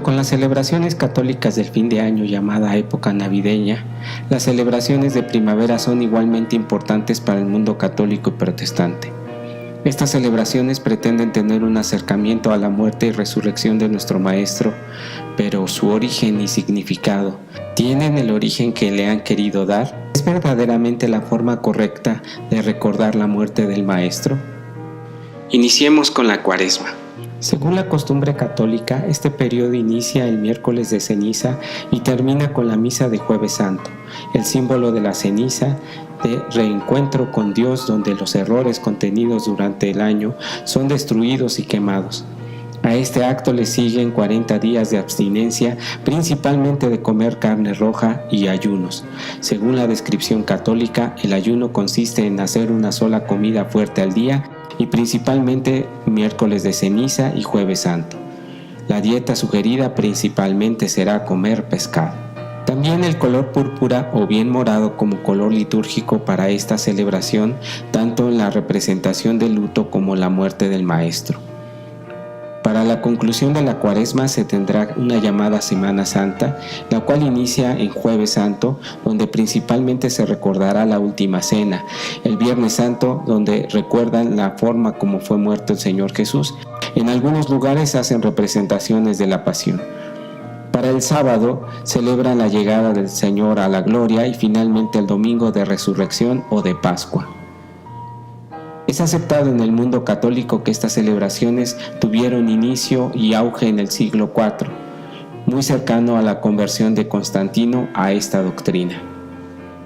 Junto con las celebraciones católicas del fin de año llamada época navideña, las celebraciones de primavera son igualmente importantes para el mundo católico y protestante. Estas celebraciones pretenden tener un acercamiento a la muerte y resurrección de nuestro Maestro, pero su origen y significado, ¿tienen el origen que le han querido dar? ¿Es verdaderamente la forma correcta de recordar la muerte del Maestro? Iniciemos con la Cuaresma. Según la costumbre católica, este periodo inicia el miércoles de ceniza y termina con la misa de Jueves Santo, el símbolo de la ceniza, de reencuentro con Dios, donde los errores contenidos durante el año son destruidos y quemados. A este acto le siguen 40 días de abstinencia, principalmente de comer carne roja y ayunos. Según la descripción católica, el ayuno consiste en hacer una sola comida fuerte al día y principalmente miércoles de ceniza y Jueves Santo. La dieta sugerida principalmente será comer pescado. También el color púrpura o bien morado como color litúrgico para esta celebración, tanto en la representación del luto como la muerte del Maestro. Para la conclusión de la Cuaresma se tendrá una llamada Semana Santa, la cual inicia en Jueves Santo, donde principalmente se recordará la Última Cena, el Viernes Santo, donde recuerdan la forma como fue muerto el Señor Jesús. En algunos lugares hacen representaciones de la Pasión. Para el sábado celebran la llegada del Señor a la gloria y finalmente el domingo de Resurrección o de Pascua. Es aceptado en el mundo católico que estas celebraciones tuvieron inicio y auge en el siglo IV, muy cercano a la conversión de Constantino a esta doctrina.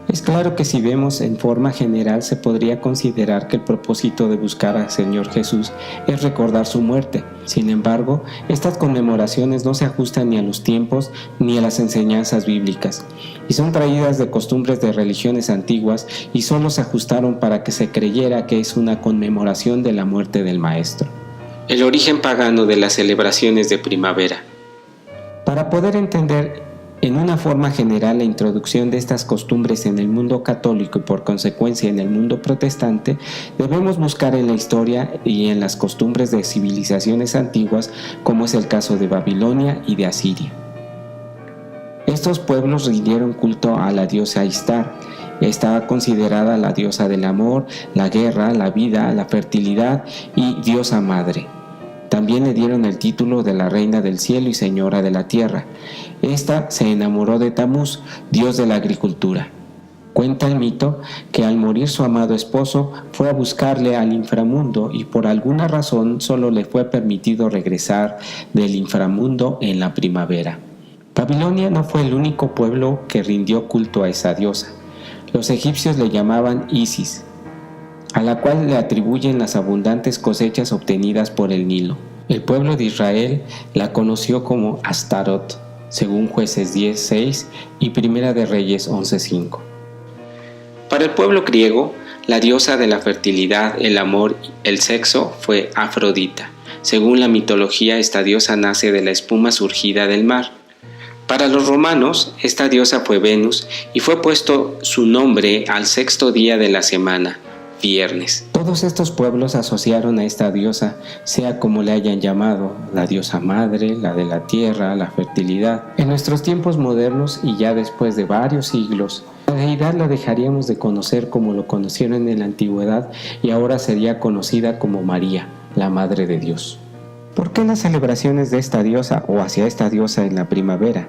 Es claro que si vemos en forma general se podría considerar que el propósito de buscar al Señor Jesús es recordar su muerte. Sin embargo, estas conmemoraciones no se ajustan ni a los tiempos ni a las enseñanzas bíblicas, y son traídas de costumbres de religiones antiguas y solo se ajustaron para que se creyera que es una conmemoración de la muerte del Maestro. El origen pagano de las celebraciones de primavera. Para poder entender en una forma general la introducción de estas costumbres en el mundo católico y por consecuencia en el mundo protestante, debemos buscar en la historia y en las costumbres de civilizaciones antiguas, como es el caso de Babilonia y de Asiria. Estos pueblos rindieron culto a la diosa Ishtar. Estaba considerada la diosa del amor, la guerra, la vida, la fertilidad y diosa madre. También le dieron el título de la reina del cielo y señora de la tierra. Esta se enamoró de Tamuz, dios de la agricultura. Cuenta el mito que al morir su amado esposo fue a buscarle al inframundo y por alguna razón solo le fue permitido regresar del inframundo en la primavera. Babilonia no fue el único pueblo que rindió culto a esa diosa. Los egipcios le llamaban Isis, a la cual le atribuyen las abundantes cosechas obtenidas por el Nilo. El pueblo de Israel la conoció como Astarot, según Jueces 10:6 y Primera de Reyes 11:5. Para el pueblo griego, la diosa de la fertilidad, el amor, el sexo fue Afrodita. Según la mitología, esta diosa nace de la espuma surgida del mar. Para los romanos, esta diosa fue Venus y fue puesto su nombre al sexto día de la semana, viernes. Todos estos pueblos asociaron a esta diosa, sea como le hayan llamado, la diosa madre, la de la tierra, la fertilidad. En nuestros tiempos modernos y ya después de varios siglos, la deidad la dejaríamos de conocer como lo conocieron en la antigüedad y ahora sería conocida como María, la Madre de Dios. ¿Por qué las celebraciones de esta diosa o hacia esta diosa en la primavera?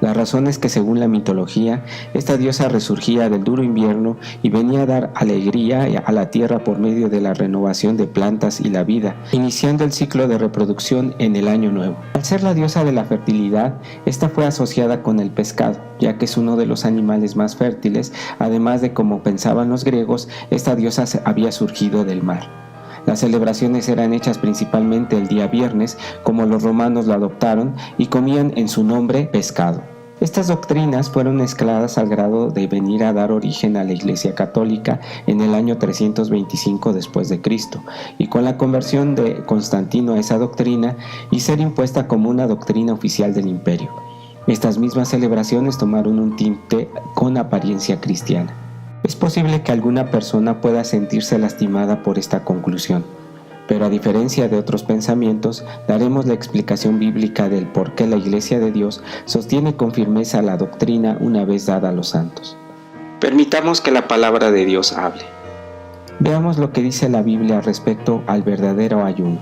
La razón es que según la mitología, esta diosa resurgía del duro invierno y venía a dar alegría a la tierra por medio de la renovación de plantas y la vida, iniciando el ciclo de reproducción en el año nuevo. Al ser la diosa de la fertilidad, esta fue asociada con el pescado, ya que es uno de los animales más fértiles, además de como pensaban los griegos, esta diosa había surgido del mar. Las celebraciones eran hechas principalmente el día viernes, como los romanos lo adoptaron, y comían en su nombre pescado. Estas doctrinas fueron mezcladas al grado de venir a dar origen a la Iglesia Católica en el año 325 después de Cristo, y con la conversión de Constantino a esa doctrina y ser impuesta como una doctrina oficial del imperio. Estas mismas celebraciones tomaron un tinte con apariencia cristiana. Es posible que alguna persona pueda sentirse lastimada por esta conclusión, Pero a diferencia de otros pensamientos, daremos la explicación bíblica del por qué la Iglesia de Dios sostiene con firmeza la doctrina una vez dada a los santos. Permitamos que la palabra de Dios hable. Veamos lo que dice la Biblia respecto al verdadero ayuno.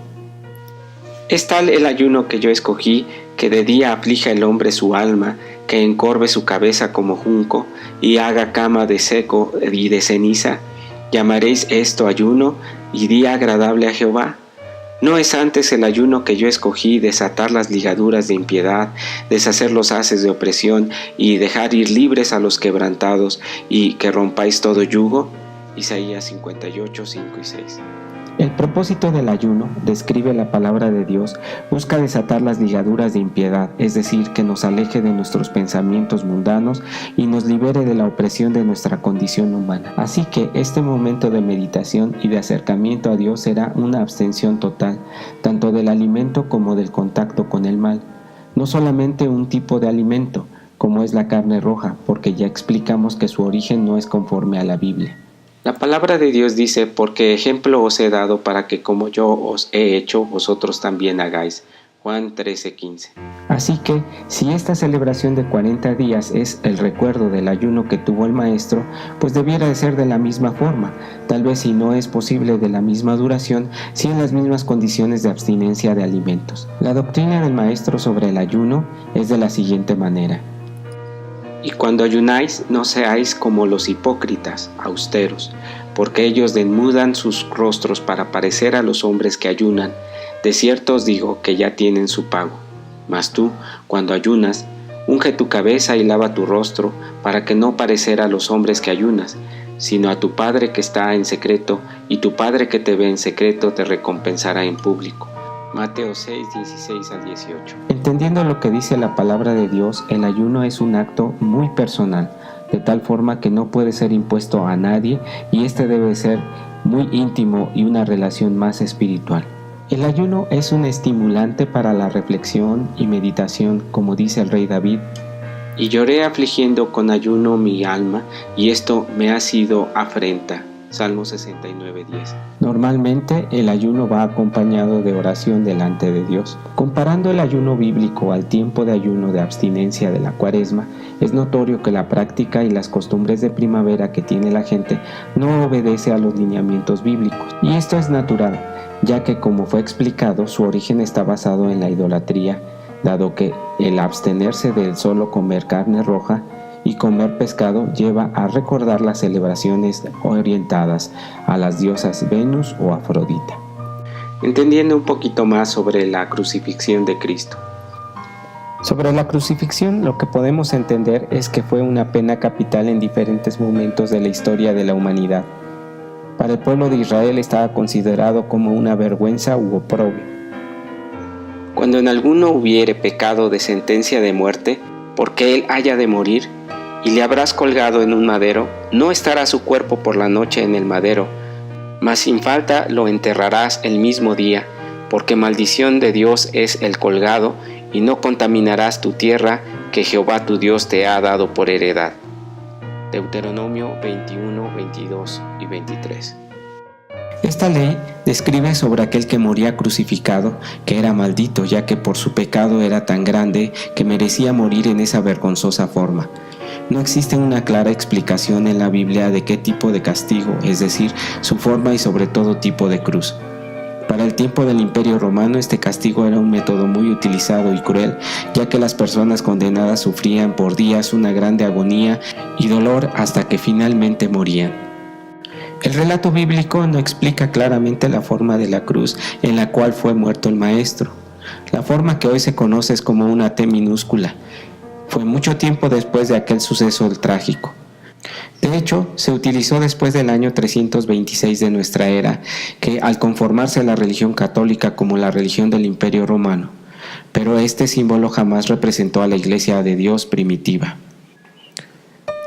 Es tal el ayuno que yo escogí, que de día aflija el hombre su alma, que encorve su cabeza como junco, y haga cama de seco y de ceniza. ¿Llamaréis esto ayuno y día agradable a Jehová? ¿No es antes el ayuno que yo escogí desatar las ligaduras de impiedad, deshacer los haces de opresión y dejar ir libres a los quebrantados y que rompáis todo yugo? Isaías 58, 5 y 6. El propósito del ayuno, describe la palabra de Dios, busca desatar las ligaduras de impiedad, es decir, que nos aleje de nuestros pensamientos mundanos y nos libere de la opresión de nuestra condición humana. Así que este momento de meditación y de acercamiento a Dios será una abstención total, tanto del alimento como del contacto con el mal. No solamente un tipo de alimento, como es la carne roja, porque ya explicamos que su origen no es conforme a la Biblia. La palabra de Dios dice, porque ejemplo os he dado para que como yo os he hecho, vosotros también hagáis. Juan 13:15. Así que, si esta celebración de 40 días es el recuerdo del ayuno que tuvo el Maestro, pues debiera de ser de la misma forma, tal vez si no es posible de la misma duración, sí en las mismas condiciones de abstinencia de alimentos. La doctrina del Maestro sobre el ayuno es de la siguiente manera. Y cuando ayunáis, no seáis como los hipócritas, austeros, porque ellos desnudan sus rostros para parecer a los hombres que ayunan. De cierto os digo que ya tienen su pago. Mas tú, cuando ayunas, unge tu cabeza y lava tu rostro, para que no parecer a los hombres que ayunas, sino a tu Padre que está en secreto, y tu Padre que te ve en secreto te recompensará en público. Mateo 6, 16 al 18. Entendiendo lo que dice la palabra de Dios, el ayuno es un acto muy personal, de tal forma que no puede ser impuesto a nadie y este debe ser muy íntimo y una relación más espiritual. El ayuno es un estimulante para la reflexión y meditación, como dice el rey David. Y lloré afligiendo con ayuno mi alma, y esto me ha sido afrenta. Salmo 69:10. Normalmente el ayuno va acompañado de oración delante de Dios. Comparando el ayuno bíblico al tiempo de ayuno de abstinencia de la Cuaresma, es notorio que la práctica y las costumbres de primavera que tiene la gente no obedece a los lineamientos bíblicos. Y esto es natural, ya que como fue explicado, su origen está basado en la idolatría, dado que el abstenerse del solo comer carne roja y comer pescado lleva a recordar las celebraciones orientadas a las diosas Venus o Afrodita. Entendiendo un poquito más sobre la crucifixión de Cristo. Sobre la crucifixión, lo que podemos entender es que fue una pena capital en diferentes momentos de la historia de la humanidad. Para el pueblo de Israel estaba considerado como una vergüenza u oprobio. Cuando en alguno hubiere pecado de sentencia de muerte, porque él haya de morir, y le habrás colgado en un madero, no estará su cuerpo por la noche en el madero, mas sin falta lo enterrarás el mismo día, porque maldición de Dios es el colgado, y no contaminarás tu tierra que Jehová tu Dios te ha dado por heredad. Deuteronomio 21, 22 y 23. Esta ley describe sobre aquel que moría crucificado, que era maldito, ya que por su pecado era tan grande que merecía morir en esa vergonzosa forma. No existe una clara explicación en la Biblia de qué tipo de castigo, es decir, su forma y sobre todo tipo de cruz. Para el tiempo del Imperio Romano este castigo era un método muy utilizado y cruel, ya que las personas condenadas sufrían por días una grande agonía y dolor hasta que finalmente morían. El relato bíblico no explica claramente la forma de la cruz en la cual fue muerto el Maestro. La forma que hoy se conoce es como una T minúscula. Fue mucho tiempo después de aquel suceso trágico. De hecho, se utilizó después del año 326 de nuestra era, que al conformarse a la religión católica como la religión del Imperio Romano, pero este símbolo jamás representó a la Iglesia de Dios primitiva.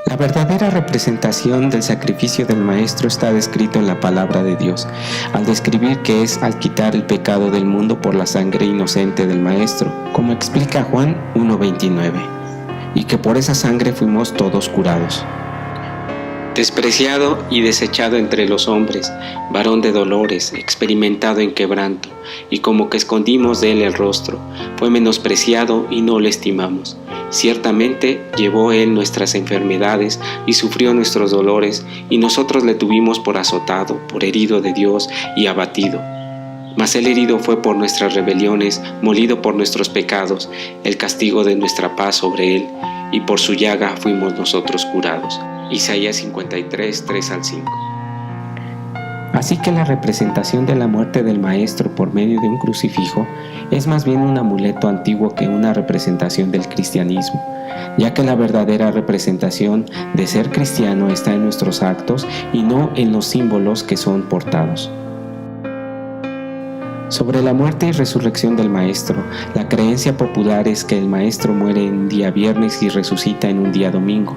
La verdadera representación del sacrificio del Maestro está descrito en la palabra de Dios, al describir que es al quitar el pecado del mundo por la sangre inocente del Maestro, como explica Juan 1:29, y que por esa sangre fuimos todos curados. despreciado y desechado entre los hombres, varón de dolores, experimentado en quebranto, y como que escondimos de él el rostro, fue menospreciado y no lo estimamos. Ciertamente llevó él nuestras enfermedades y sufrió nuestros dolores, y nosotros le tuvimos por azotado, por herido de Dios y abatido. Mas el herido fue por nuestras rebeliones, molido por nuestros pecados, el castigo de nuestra paz sobre él, y por su llaga fuimos nosotros curados. Isaías 53, 3 al 5. Así que la representación de la muerte del Maestro por medio de un crucifijo es más bien un amuleto antiguo que una representación del cristianismo, ya que la verdadera representación de ser cristiano está en nuestros actos y no en los símbolos que son portados. Sobre la muerte y resurrección del Maestro, la creencia popular es que el Maestro muere en un día viernes y resucita en un día domingo.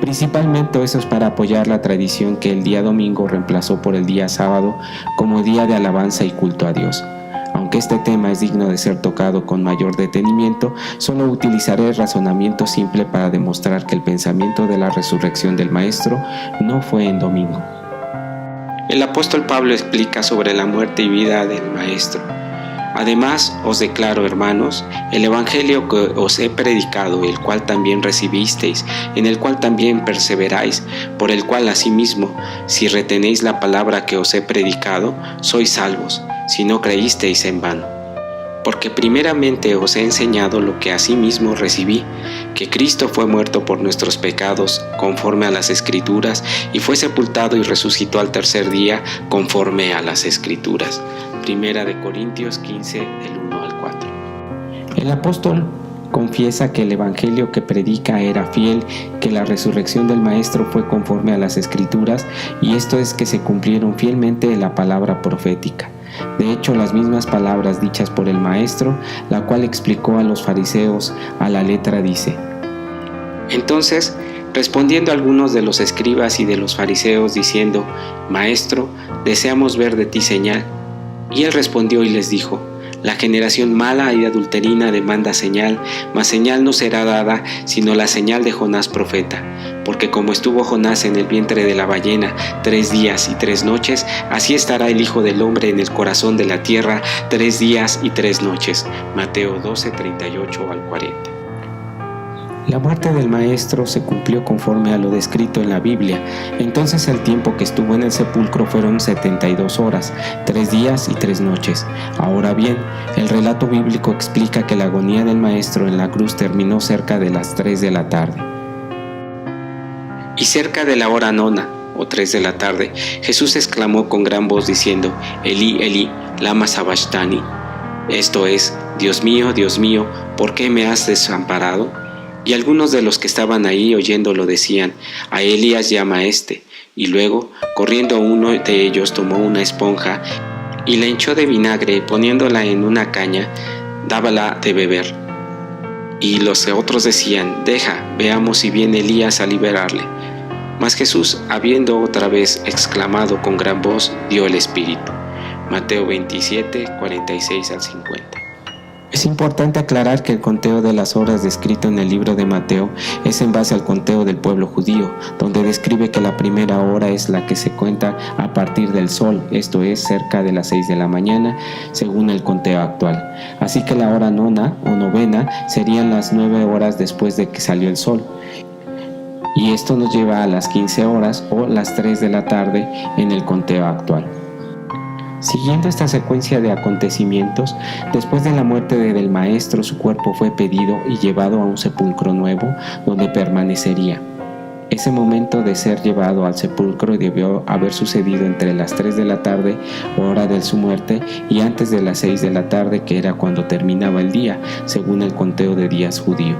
Principalmente eso es para apoyar la tradición que el día domingo reemplazó por el día sábado como día de alabanza y culto a Dios. Aunque este tema es digno de ser tocado con mayor detenimiento, solo utilizaré el razonamiento simple para demostrar que el pensamiento de la resurrección del Maestro no fue en domingo. El apóstol Pablo explica sobre la muerte y vida del Maestro. Además, os declaro, hermanos, el evangelio que os he predicado, el cual también recibisteis, en el cual también perseveráis, por el cual asimismo, si retenéis la palabra que os he predicado, sois salvos, si no creísteis en vano. Porque primeramente os he enseñado lo que asimismo recibí, que Cristo fue muerto por nuestros pecados, conforme a las Escrituras, y fue sepultado y resucitó al tercer día, conforme a las Escrituras. Primera de Corintios 15, del 1 al 4. El apóstol confiesa que el evangelio que predica era fiel, que la resurrección del Maestro fue conforme a las Escrituras, y esto es que se cumplieron fielmente la palabra profética. De hecho, las mismas palabras dichas por el Maestro, la cual explicó a los fariseos a la letra, dice: Entonces, respondiendo algunos de los escribas y de los fariseos, diciendo: Maestro, deseamos ver de ti señal. Y él respondió y les dijo: La generación mala y adulterina demanda señal, mas señal no será dada, sino la señal de Jonás profeta. Porque como estuvo Jonás en el vientre de la ballena 3 días y 3 noches, así estará el Hijo del Hombre en el corazón de la tierra 3 días y 3 noches. Mateo 12, 38 al 40. La muerte del Maestro se cumplió conforme a lo descrito en la Biblia. Entonces el tiempo que estuvo en el sepulcro fueron 72 horas, 3 días y 3 noches. Ahora bien, el relato bíblico explica que la agonía del Maestro en la cruz terminó cerca de las 3 de la tarde. Y cerca de la hora nona, o 3 de la tarde, Jesús exclamó con gran voz diciendo: Elí, Elí, lama sabachthani. Esto es: Dios mío, ¿por qué me has desamparado? Y algunos de los que estaban ahí oyéndolo decían: a Elías llama a este. Y luego, corriendo uno de ellos, tomó una esponja y la hinchó de vinagre, y poniéndola en una caña, dábala de beber. Y los otros decían: deja, veamos si viene Elías a liberarle. Mas Jesús, habiendo otra vez exclamado con gran voz, dio el Espíritu. Mateo 27, 46 al 50. Es importante aclarar que el conteo de las horas descrito en el libro de Mateo es en base al conteo del pueblo judío, donde describe que la primera hora es la que se cuenta a partir del sol, esto es cerca de las 6 de la mañana, según el conteo actual. Así que la hora nona o novena serían las 9 horas después de que salió el sol. Y esto nos lleva a las 15 horas o las 3 de la tarde en el conteo actual. Siguiendo esta secuencia de acontecimientos, después de la muerte del Maestro, su cuerpo fue pedido y llevado a un sepulcro nuevo, donde permanecería. Ese momento de ser llevado al sepulcro debió haber sucedido entre las 3 de la tarde, hora de su muerte, y antes de las 6 de la tarde, que era cuando terminaba el día, según el conteo de días judío.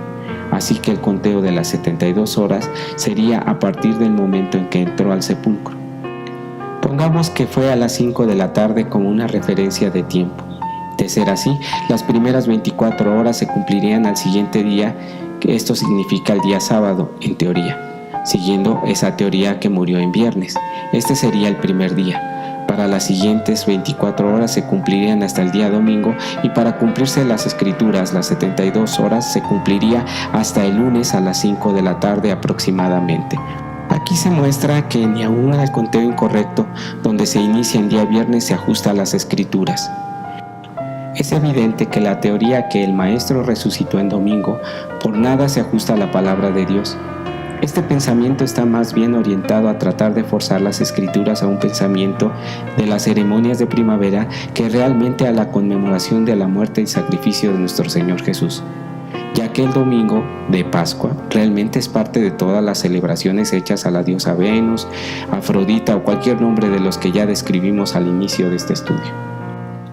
Así que el conteo de las 72 horas sería a partir del momento en que entró al sepulcro. Pongamos que fue a las 5 de la tarde como una referencia de tiempo. De ser así, las primeras 24 horas se cumplirían al siguiente día, que esto significa el día sábado, en teoría, siguiendo esa teoría que murió en viernes. Este sería el primer día. Para las siguientes 24 horas se cumplirían hasta el día domingo, y para cumplirse las escrituras, las 72 horas se cumpliría hasta el lunes a las 5 de la tarde aproximadamente. Aquí se muestra que ni aún el conteo incorrecto, donde se inicia en día viernes, se ajusta a las Escrituras. Es evidente que la teoría que el Maestro resucitó en domingo por nada se ajusta a la palabra de Dios. Este pensamiento está más bien orientado a tratar de forzar las Escrituras a un pensamiento de las ceremonias de primavera que realmente a la conmemoración de la muerte y sacrificio de nuestro Señor Jesús, ya que el domingo de Pascua realmente es parte de todas las celebraciones hechas a la diosa Venus, Afrodita o cualquier nombre de los que ya describimos al inicio de este estudio.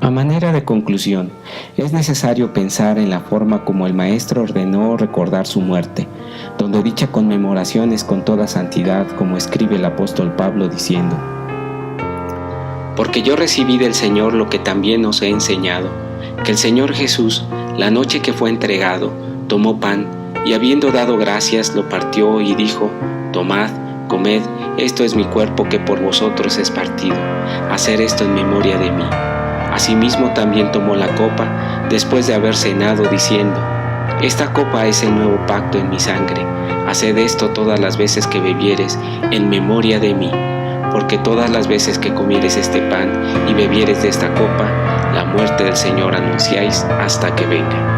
A manera de conclusión, es necesario pensar en la forma como el Maestro ordenó recordar su muerte, donde dicha conmemoración es con toda santidad, como escribe el apóstol Pablo diciendo: «Porque yo recibí del Señor lo que también os he enseñado, que el Señor Jesús, la noche que fue entregado, tomó pan, y habiendo dado gracias, lo partió y dijo: Tomad, comed, esto es mi cuerpo que por vosotros es partido, haced esto en memoria de mí. Asimismo también tomó la copa, después de haber cenado, diciendo: Esta copa es el nuevo pacto en mi sangre, haced esto todas las veces que bebieres, en memoria de mí. Porque todas las veces que comieres este pan y bebieres de esta copa, la muerte del Señor anunciáis hasta que venga».